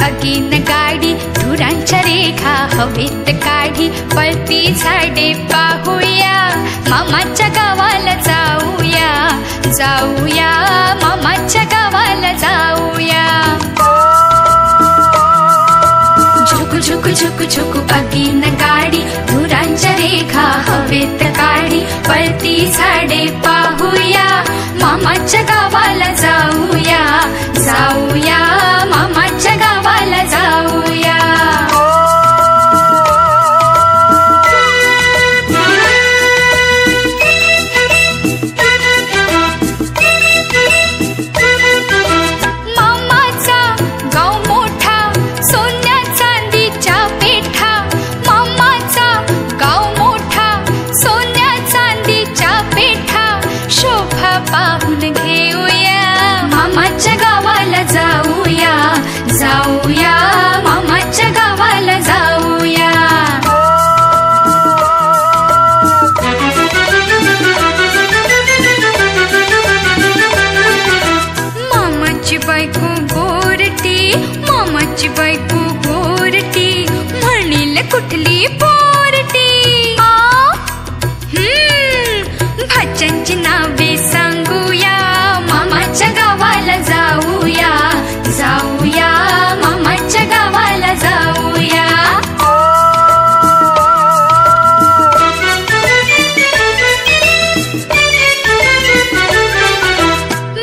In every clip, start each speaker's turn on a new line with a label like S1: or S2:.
S1: अगीन गाडी धुरांच्या रेखा हवेत काढी पळती झाडे पाहूया मामाच्या गावाला जाऊया जाऊया मामाच्या गावाला जाऊया झुकू झुकू झुकू झुकू अगीन गाडी धुरांच्या रेखा हवेत काढी पळती झाडे पाहूया मामाच्या गावाला जाऊया जाऊया मामाच्या गावाला जाऊया मामाचा गाव मोठा सोन्या चांदीच्या पेठा मामाचा गाव मोठा सोन्या चांदीच्या पेठा शोभा पाहून घेऊया मामाच्या गावाला जाऊया जाऊया मामाच्या गावाला जाऊया मामाची बायको गोरटी मामाची बायको गोरटी म्हणील कुठली पोरटी भाच्यांची नावे सांगूया मामाच्या गावाला जाऊया जाऊया मामाच्या गावाला जाऊया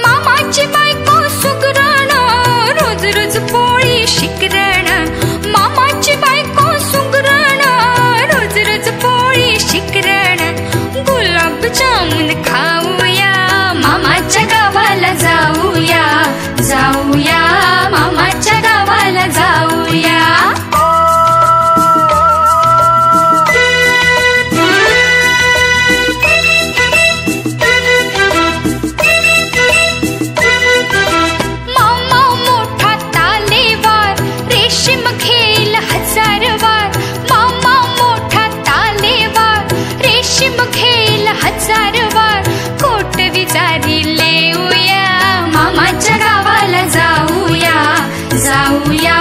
S1: मामाची बायको सुगरण रोज रोज पोळी शिकरण मामाची बायको सुगरण रोज रोज पोळी शिकरण गुलाबजामुन खाऊया मामाच्या गावाला जाऊया जाऊया मामाच्या गावाला जाऊया मामा मोठा तालेवार रेशीम घेईल हजारवार मामा मोठा तालेवार रेशीम घेईल हजारवार कोट विजारी लेऊया मामाच्या गावाला जाऊया जाऊया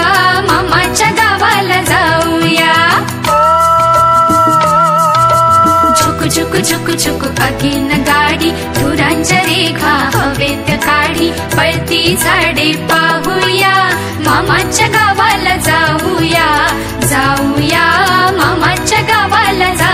S1: मामाच्या गावाला जाऊया झुकू झुकू झुकू झुकू अगीन गाडी धुरांच्या रेखा हवेत काढी पळती झाडे पाहूया मामाच्या गावाला जाऊया जाऊया मामाच्या गावाला जाऊया